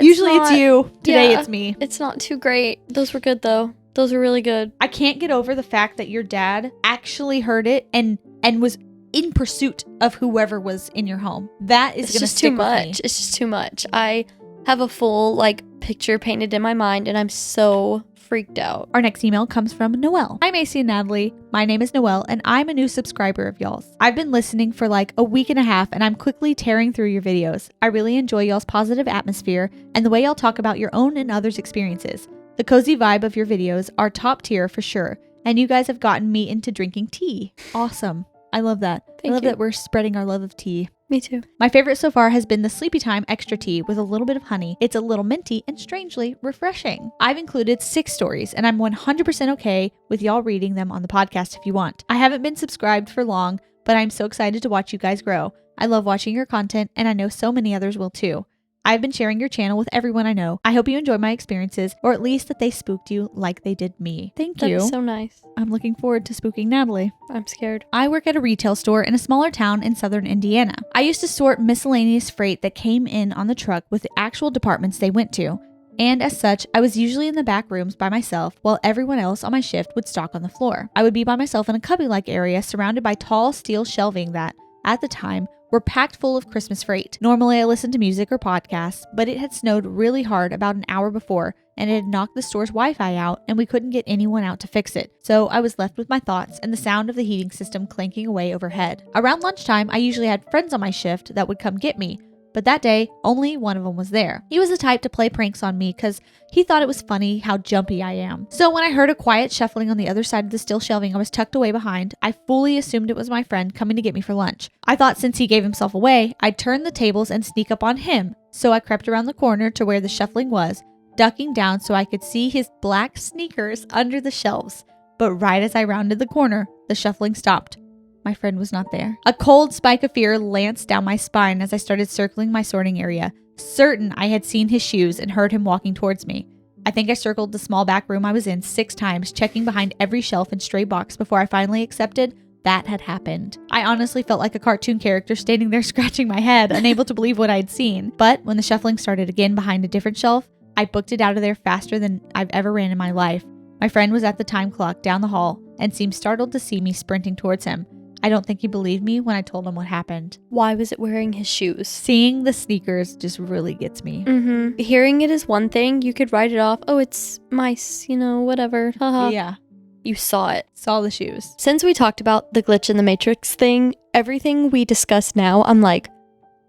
Usually it's you. Today it's me. It's not too great. Those were good though. Those were really good. I can't get over the fact that your dad actually heard it and was in pursuit of whoever was in your home. That is going to stick with me. It's just too much. I have a full picture painted in my mind and I'm so freaked out. Our next email comes from Noelle. Hi Macy and Natalie. My name is Noelle and I'm a new subscriber of y'all's. I've been listening for a week and a half and I'm quickly tearing through your videos. I really enjoy y'all's positive atmosphere and the way y'all talk about your own and others' experiences. The cozy vibe of your videos are top tier for sure, and you guys have gotten me into drinking tea. Awesome. I love that. I love that we're spreading our love of tea. Me too. My favorite so far has been the Sleepy Time extra tea with a little bit of honey. It's a little minty and strangely refreshing. I've included 6 stories, and I'm 100% okay with y'all reading them on the podcast if you want. I haven't been subscribed for long, but I'm so excited to watch you guys grow. I love watching your content, and I know so many others will too. I've been sharing your channel with everyone I know. I hope you enjoy my experiences, or at least that they spooked you like they did me. Thank you. That's so nice. I'm looking forward to spooking Natalie. I'm scared. I work at a retail store in a smaller town in southern Indiana. I used to sort miscellaneous freight that came in on the truck with the actual departments they went to. And as such, I was usually in the back rooms by myself while everyone else on my shift would stock on the floor. I would be by myself in a cubby-like area surrounded by tall steel shelving that, at the time, were packed full of Christmas freight. Normally I listened to music or podcasts, but it had snowed really hard about an hour before and it had knocked the store's Wi-Fi out and we couldn't get anyone out to fix it. So I was left with my thoughts and the sound of the heating system clanking away overhead. Around lunchtime, I usually had friends on my shift that would come get me, but that day, only one of them was there. He was the type to play pranks on me because he thought it was funny how jumpy I am. So when I heard a quiet shuffling on the other side of the steel shelving I was tucked away behind, I fully assumed it was my friend coming to get me for lunch. I thought since he gave himself away, I'd turn the tables and sneak up on him. So I crept around the corner to where the shuffling was, ducking down so I could see his black sneakers under the shelves. But right as I rounded the corner, the shuffling stopped. My friend was not there. A cold spike of fear lanced down my spine as I started circling my sorting area, certain I had seen his shoes and heard him walking towards me. I think I circled the small back room I was in 6 times, checking behind every shelf and stray box before I finally accepted that had happened. I honestly felt like a cartoon character standing there scratching my head, unable to believe what I'd seen. But when the shuffling started again behind a different shelf, I booked it out of there faster than I've ever ran in my life. My friend was at the time clock down the hall and seemed startled to see me sprinting towards him. I don't think he believed me when I told him what happened. Why was it wearing his shoes? Seeing the sneakers just really gets me. Mm-hmm. Hearing it is one thing. You could write it off. Oh, it's mice, whatever. Haha. Yeah. You saw it. Saw the shoes. Since we talked about the glitch in the Matrix thing, everything we discuss now, I'm like,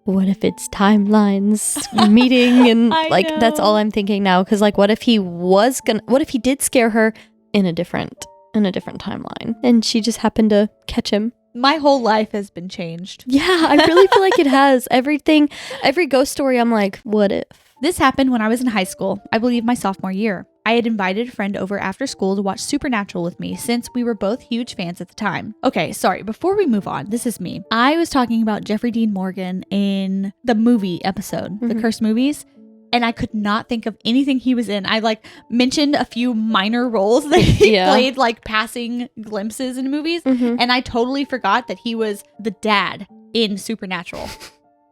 what if it's timelines meeting? And that's all I'm thinking now. Because what if he did scare her in a different timeline and she just happened to catch him? My whole life has been changed. Yeah, I really feel like it has. Every ghost story, I'm like, what if? This happened when I was in high school, I believe my sophomore year. I had invited a friend over after school to watch Supernatural with me since we were both huge fans at the time. Okay, sorry, before we move on, this is me. I was talking about Jeffrey Dean Morgan in the movie episode, the Cursed Movies, and I could not think of anything he was in. I mentioned a few minor roles that he played, passing glimpses in movies. And I totally forgot that he was the dad in Supernatural.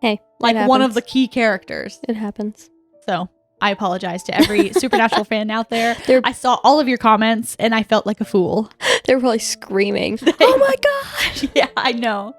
Hey, one of the key characters. It happens. So I apologize to every Supernatural fan out there. I saw all of your comments and I felt like a fool. They're probably screaming, oh my God. Yeah, I know.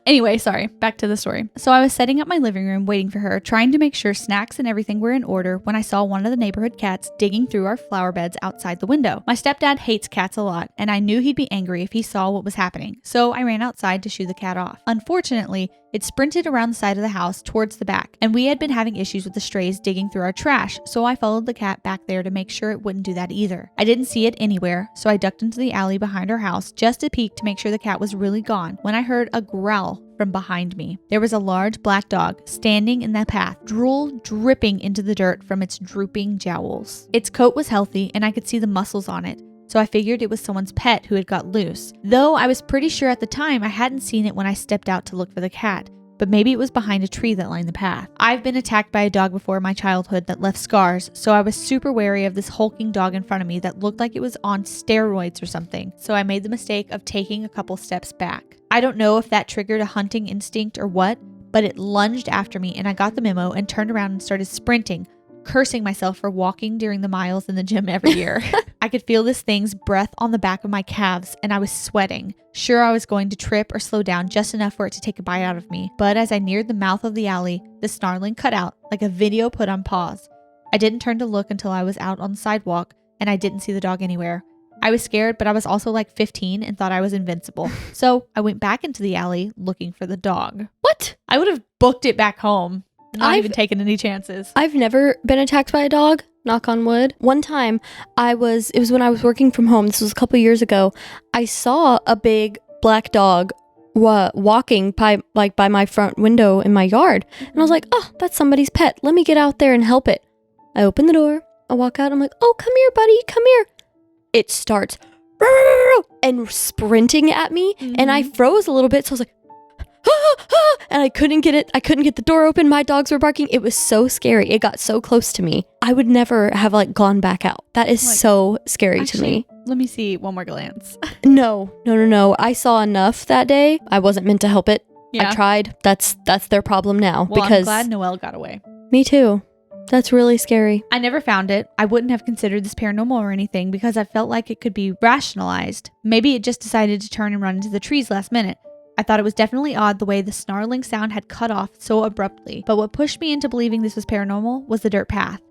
Anyway, sorry, back to the story. So I was setting up my living room waiting for her, trying to make sure snacks and everything were in order when I saw one of the neighborhood cats digging through our flower beds outside the window. My stepdad hates cats a lot, and I knew he'd be angry if he saw what was happening, so I ran outside to shoo the cat off. Unfortunately, It sprinted around the side of the house towards the back, and we had been having issues with the strays digging through our trash, so I followed the cat back there to make sure it wouldn't do that either. I didn't see it anywhere, so I ducked into the alley behind our house just to peek to make sure the cat was really gone when I heard a growl from behind me. There was a large black dog standing in the path, drool dripping into the dirt from its drooping jowls. Its coat was healthy, and I could see the muscles on it, so I figured it was someone's pet who had got loose. Though I was pretty sure at the time I hadn't seen it when I stepped out to look for the cat, but maybe it was behind a tree that lined the path. I've been attacked by a dog before in my childhood that left scars, so I was super wary of this hulking dog in front of me that looked like it was on steroids or something, so I made the mistake of taking a couple steps back. I don't know if that triggered a hunting instinct or what, but it lunged after me and I got the memo and turned around and started sprinting, cursing myself for walking during the miles in the gym every year. I could feel this thing's breath on the back of my calves and I was sweating. Sure, I was going to trip or slow down just enough for it to take a bite out of me. But as I neared the mouth of the alley, the snarling cut out like a video put on pause. I didn't turn to look until I was out on the sidewalk and I didn't see the dog anywhere. I was scared, but I was also like 15 and thought I was invincible. So I went back into the alley looking for the dog. What? I would have booked it back home. Not even taking any chances. I've never been attacked by a dog, knock on wood. One time, it was when I was working from home. This was a couple years ago. I saw a big black dog walking by my front window in my yard. And I was like, oh, that's somebody's pet. Let me get out there and help it. I open the door. I walk out. I'm like, oh, come here, buddy. Come here. It starts and sprinting at me. Mm-hmm. And I froze a little bit. So I was like, and I couldn't get it. I couldn't get the door open. My dogs were barking. It was so scary. It got so close to me. I would never have gone back out. That is so scary to me. Let me see one more glance. No. I saw enough that day. I wasn't meant to help it. Yeah. I tried. That's their problem now. Well, because I'm glad Noelle got away. Me too. That's really scary. I never found it. I wouldn't have considered this paranormal or anything because I felt like it could be rationalized. Maybe it just decided to turn and run into the trees last minute. I thought it was definitely odd the way the snarling sound had cut off so abruptly, but what pushed me into believing this was paranormal was the dirt path.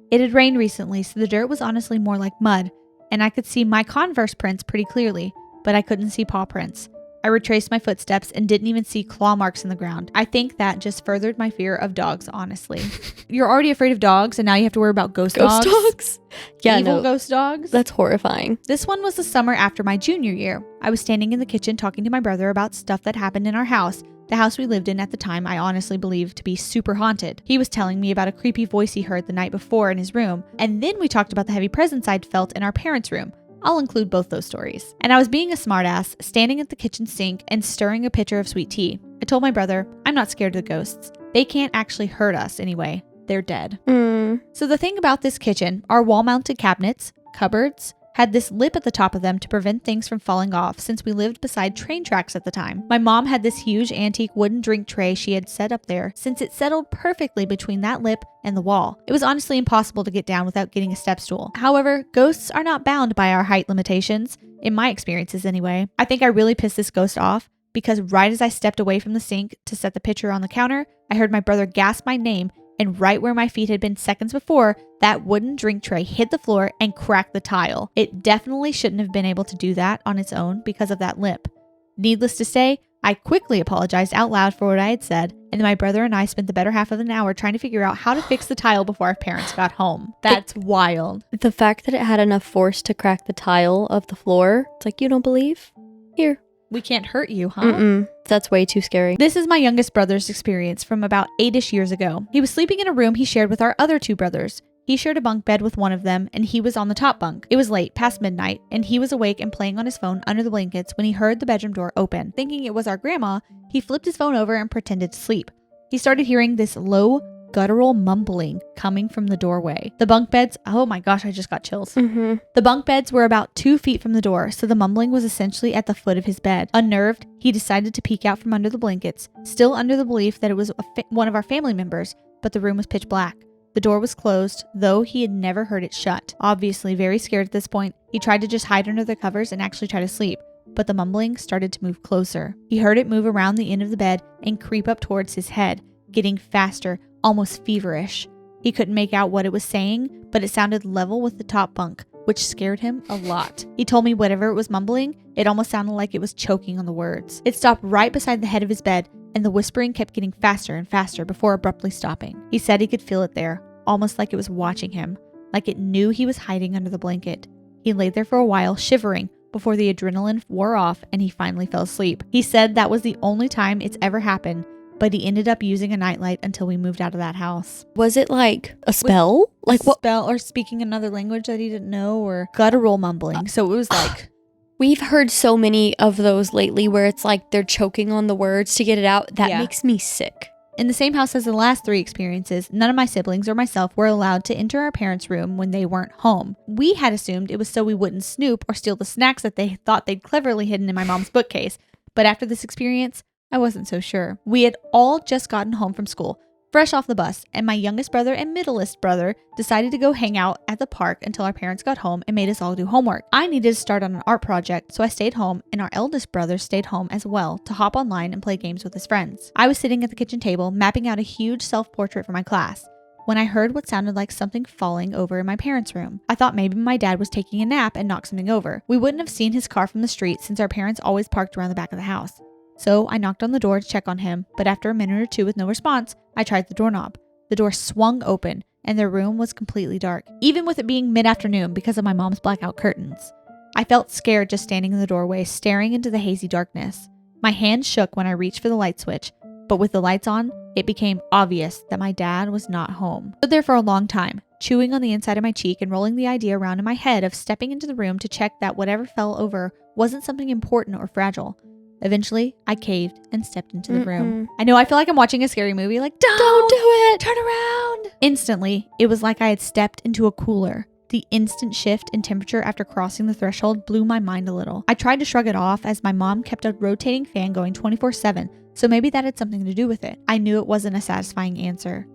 It had rained recently, so the dirt was honestly more like mud, and I could see my Converse prints pretty clearly, but I couldn't see paw prints. I retraced my footsteps and didn't even see claw marks in the ground. I think that just furthered my fear of dogs, honestly. You're already afraid of dogs, and now you have to worry about ghost dogs? Yeah, Evil ghost dogs? That's horrifying. This one was the summer after my junior year. I was standing in the kitchen talking to my brother about stuff that happened in our house. The house we lived in at the time I honestly believed to be super haunted. He was telling me about a creepy voice he heard the night before in his room, and then we talked about the heavy presence I'd felt in our parents' room. I'll include both those stories. And I was being a smartass, standing at the kitchen sink and stirring a pitcher of sweet tea. I told my brother, I'm not scared of the ghosts. They can't actually hurt us anyway. They're dead. So the thing about this kitchen, our wall-mounted cabinets, cupboards, had this lip at the top of them to prevent things from falling off since we lived beside train tracks at the time. My mom had this huge antique wooden drink tray she had set up there since it settled perfectly between that lip and the wall. It was honestly impossible to get down without getting a step stool. However, ghosts are not bound by our height limitations, in my experiences anyway. I think I really pissed this ghost off because right as I stepped away from the sink to set the pitcher on the counter, I heard my brother gasp my name, and right where my feet had been seconds before, that wooden drink tray hit the floor and cracked the tile. It definitely shouldn't have been able to do that on its own because of that lip. Needless to say, I quickly apologized out loud for what I had said, and my brother and I spent the better half of an hour trying to figure out how to fix the tile before our parents got home. That's wild. The fact that it had enough force to crack the tile of the floor, it's like, you don't believe? Here. We can't hurt you, huh? That's way too scary. This is my youngest brother's experience from about 8-ish years ago. He was sleeping in a room he shared with our other two brothers. He shared a bunk bed with one of them, and he was on the top bunk. It was late, past midnight, and he was awake and playing on his phone under the blankets when he heard the bedroom door open. Thinking it was our grandma, he flipped his phone over and pretended to sleep. He started hearing this low, guttural mumbling coming from the doorway. The bunk beds, oh my gosh, I just got chills. The bunk beds were about 2 feet from the door, so the mumbling was essentially at the foot of his bed. Unnerved, he decided to peek out from under the blankets, still under the belief that it was one of our family members, but the room was pitch black. The door was closed, though he had never heard it shut. Obviously very scared at this point, he tried to just hide under the covers and actually try to sleep, but the mumbling started to move closer. He heard it move around the end of the bed and creep up towards his head, getting faster, almost feverish. He couldn't make out what it was saying, but it sounded level with the top bunk, which scared him a lot. He told me whatever it was mumbling, it almost sounded like it was choking on the words. It stopped right beside the head of his bed, and the whispering kept getting faster and faster before abruptly stopping. He said he could feel it there, almost like it was watching him, like it knew he was hiding under the blanket. He laid there for a while, shivering, before the adrenaline wore off and he finally fell asleep. He said that was the only time it's ever happened, but he ended up using a nightlight until we moved out of that house. Was it like a spell? Like what? Spell or speaking another language that he didn't know or guttural mumbling. So it was like... We've heard so many of those lately where it's like they're choking on the words to get it out. That makes me sick. In the same house as the last 3 experiences, none of my siblings or myself were allowed to enter our parents' room when they weren't home. We had assumed it was so we wouldn't snoop or steal the snacks that they thought they'd cleverly hidden in my mom's bookcase. But after this experience, I wasn't so sure. We had all just gotten home from school, fresh off the bus, and my youngest brother and middleest brother decided to go hang out at the park until our parents got home and made us all do homework. I needed to start on an art project, so I stayed home, and our eldest brother stayed home as well to hop online and play games with his friends. I was sitting at the kitchen table mapping out a huge self-portrait for my class when I heard what sounded like something falling over in my parents' room. I thought maybe my dad was taking a nap and knocked something over. We wouldn't have seen his car from the street since our parents always parked around the back of the house. So I knocked on the door to check on him, but after a minute or two with no response, I tried the doorknob. The door swung open, and the room was completely dark, even with it being mid-afternoon because of my mom's blackout curtains. I felt scared just standing in the doorway, staring into the hazy darkness. My hand shook when I reached for the light switch, but with the lights on, it became obvious that my dad was not home. I stood there for a long time, chewing on the inside of my cheek and rolling the idea around in my head of stepping into the room to check that whatever fell over wasn't something important or fragile. Eventually, I caved and stepped into the room. I know I feel like I'm watching a scary movie, like, don't do it! Turn around! Instantly, it was like I had stepped into a cooler. The instant shift in temperature after crossing the threshold blew my mind a little. I tried to shrug it off as my mom kept a rotating fan going 24/7, so maybe that had something to do with it. I knew it wasn't a satisfying answer.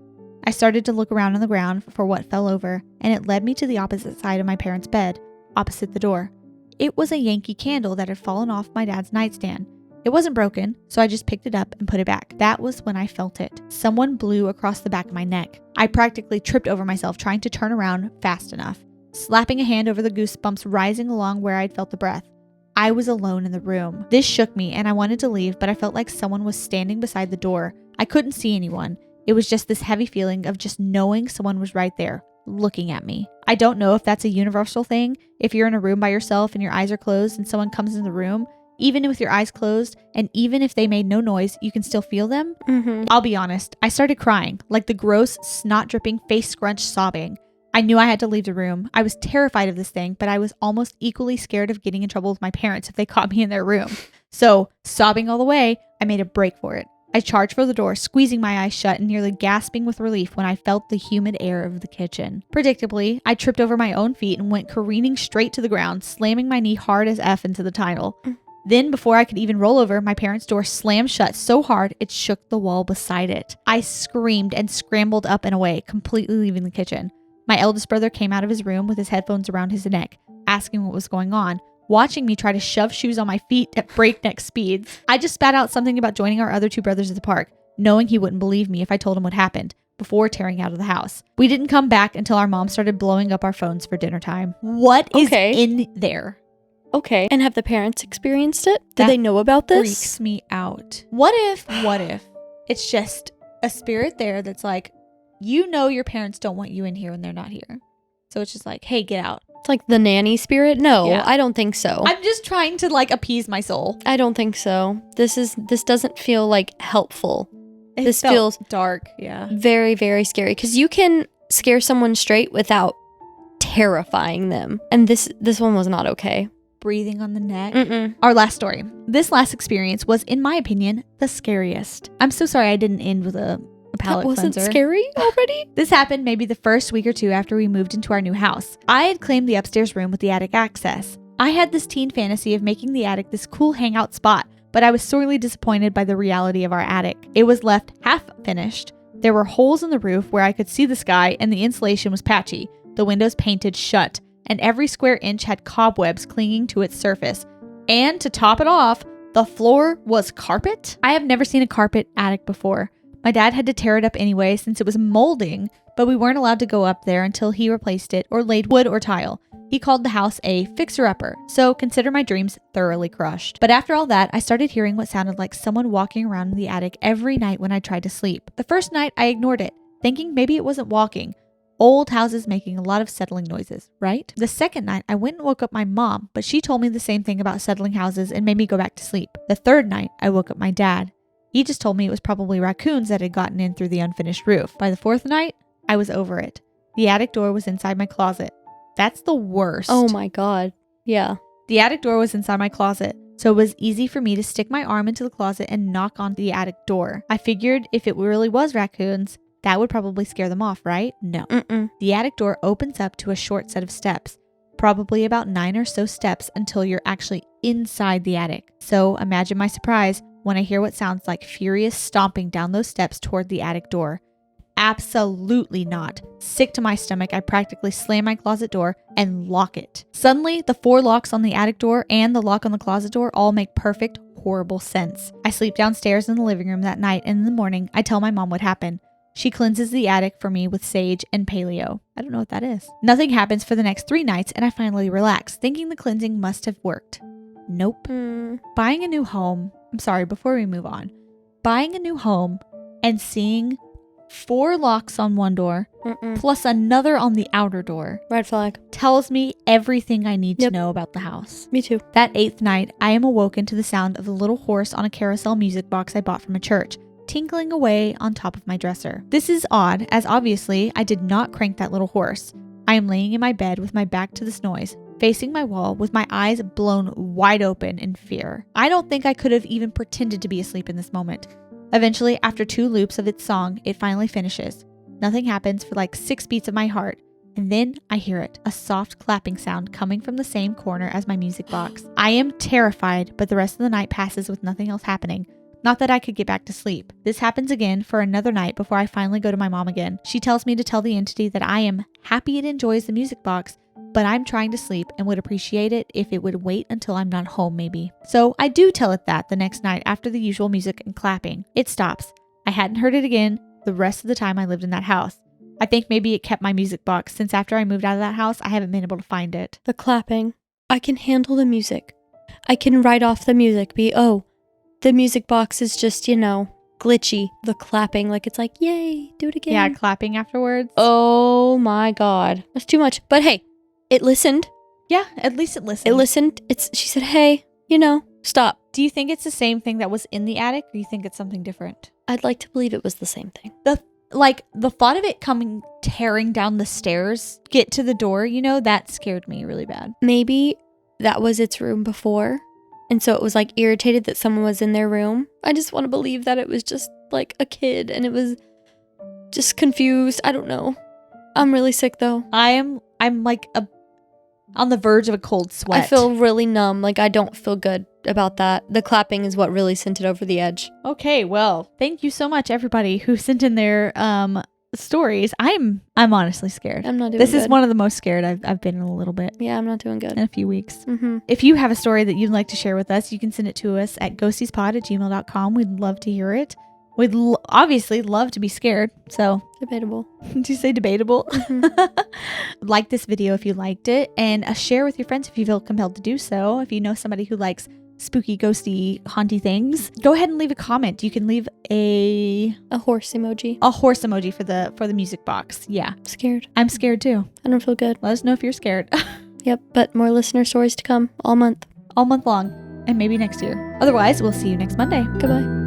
I started to look around on the ground for what fell over, and it led me to the opposite side of my parents' bed, opposite the door. It was a Yankee candle that had fallen off my dad's nightstand. It wasn't broken, so I just picked it up and put it back. That was when I felt it. Someone blew across the back of my neck. I practically tripped over myself trying to turn around fast enough, slapping a hand over the goosebumps rising along where I'd felt the breath. I was alone in the room. This shook me and I wanted to leave, but I felt like someone was standing beside the door. I couldn't see anyone. It was just this heavy feeling of just knowing someone was right there, looking at me. I don't know if that's a universal thing. If you're in a room by yourself and your eyes are closed and someone comes in the room, even with your eyes closed, and even if they made no noise, you can still feel them. I'll be honest, I started crying, like the gross, snot-dripping, face-scrunched sobbing. I knew I had to leave the room. I was terrified of this thing, but I was almost equally scared of getting in trouble with my parents if they caught me in their room. So, sobbing all the way, I made a break for it. I charged for the door, squeezing my eyes shut and nearly gasping with relief when I felt the humid air of the kitchen. Predictably, I tripped over my own feet and went careening straight to the ground, slamming my knee hard as F into the tile. Then, before I could even roll over, my parents' door slammed shut so hard it shook the wall beside it. I screamed and scrambled up and away, completely leaving the kitchen. My eldest brother came out of his room with his headphones around his neck, asking what was going on, watching me try to shove shoes on my feet at breakneck speeds. I just spat out something about joining our other 2 brothers at the park, knowing he wouldn't believe me if I told him what happened, before tearing out of the house. We didn't come back until our mom started blowing up our phones for dinner time. What is in there? Okay. And have the parents experienced it? Did they know about this? Freaks me out. What if it's just a spirit there that's like, you know your parents don't want you in here when they're not here. So it's just like, hey, get out. It's like the nanny spirit? No, I don't think so. I'm just trying to like appease my soul. I don't think so. This doesn't feel like helpful. This feels dark. Yeah. Very, very scary. Because you can scare someone straight without terrifying them. And this one was not okay. Breathing on the neck. Our last story. This last experience was, in my opinion, the scariest. I'm so sorry I didn't end with a palate cleanser. That wasn't scary already? This happened maybe the first week or 2 after we moved into our new house. I had claimed the upstairs room with the attic access. I had this teen fantasy of making the attic this cool hangout spot, but I was sorely disappointed by the reality of our attic. It was left half finished. There were holes in the roof where I could see the sky, and the insulation was patchy, the windows painted shut, and every square inch had cobwebs clinging to its surface. And to top it off, the floor was carpet. I have never seen a carpet attic before. My dad had to tear it up anyway since it was molding, but we weren't allowed to go up there until he replaced it or laid wood or tile. He called the house a fixer-upper, so consider my dreams thoroughly crushed. But after all that, I started hearing what sounded like someone walking around in the attic every night when I tried to sleep. The first night, I ignored it, thinking maybe it wasn't walking. Old houses making a lot of settling noises, right? The second night, I went and woke up my mom, but she told me the same thing about settling houses and made me go back to sleep. The third night, I woke up my dad. He just told me it was probably raccoons that had gotten in through the unfinished roof. By the fourth night, I was over it. The attic door was inside my closet. That's the worst. Oh my God. Yeah. The attic door was inside my closet, so it was easy for me to stick my arm into the closet and knock on the attic door. I figured if it really was raccoons, that would probably scare them off, right? No. The attic door opens up to a short set of steps, probably about 9 or so steps until you're actually inside the attic. So imagine my surprise when I hear what sounds like furious stomping down those steps toward the attic door. Absolutely not. Sick to my stomach, I practically slam my closet door and lock it. Suddenly, the 4 locks on the attic door and the lock on the closet door all make perfect, horrible sense. I sleep downstairs in the living room that night, and in the morning, I tell my mom what happened. She cleanses the attic for me with sage and paleo. I don't know what that is. Nothing happens for the next 3 nights, and I finally relax, thinking the cleansing must have worked. Nope. Buying a new home. I'm sorry, before we move on. Buying a new home and seeing 4 locks on one door, plus another on the outer door. Red flag. Tells me everything I need to know about the house. Me too. That 8th night, I am awoken to the sound of the little horse on a carousel music box I bought from a church, tinkling away on top of my dresser. This is odd, as obviously I did not crank that little horse. I am laying in my bed with my back to this noise, facing my wall with my eyes blown wide open in fear. I don't think I could have even pretended to be asleep in this moment. Eventually, after 2 loops of its song, it finally finishes. Nothing happens for like 6 beats of my heart, and then I hear it, a soft clapping sound coming from the same corner as my music box. I am terrified, but the rest of the night passes with nothing else happening. Not that I could get back to sleep. This happens again for another night before I finally go to my mom again. She tells me to tell the entity that I am happy it enjoys the music box, but I'm trying to sleep and would appreciate it if it would wait until I'm not home maybe. So I do tell it that the next night after the usual music and clapping. It stops. I hadn't heard it again the rest of the time I lived in that house. I think maybe it kept my music box since after I moved out of that house, I haven't been able to find it. The clapping. I can handle the music. I can write off the music. The music box is just, glitchy. The clapping, like it's like, yay, do it again. Yeah, clapping afterwards. Oh my God. That's too much. But hey, it listened. Yeah, at least it listened. It listened. She said, hey, stop. Do you think it's the same thing that was in the attic, or you think it's something different? I'd like to believe it was the same thing. The thought of it coming tearing down the stairs, get to the door, that scared me really bad. Maybe that was its room before. And so it was like irritated that someone was in their room. I just want to believe that it was just like a kid and it was just confused. I don't know. I'm really sick though. I'm like on the verge of a cold sweat. I feel really numb. Like I don't feel good about that. The clapping is what really sent it over the edge. Okay, well, thank you so much everybody who sent in their stories. I'm honestly scared. I'm not doing This good. is one of the most scared I've been in a little bit. Yeah, I'm not doing good. In a few weeks. If you have a story that you'd like to share with us, you can send it to us at ghosteaspod@gmail.com. We'd love to hear it. We'd obviously love to be scared. So debatable. Did you say debatable? Like this video if you liked it, and share with your friends if you feel compelled to do so. If you know somebody who likes spooky, ghosty, haunty things, go ahead and leave a comment. You can leave a horse emoji. A horse emoji for the music box. Yeah. Scared. I'm scared too. I don't feel good. Let us know if you're scared. Yep, but more listener stories to come all month. All month long. And maybe next year. Otherwise, we'll see you next Monday. Goodbye.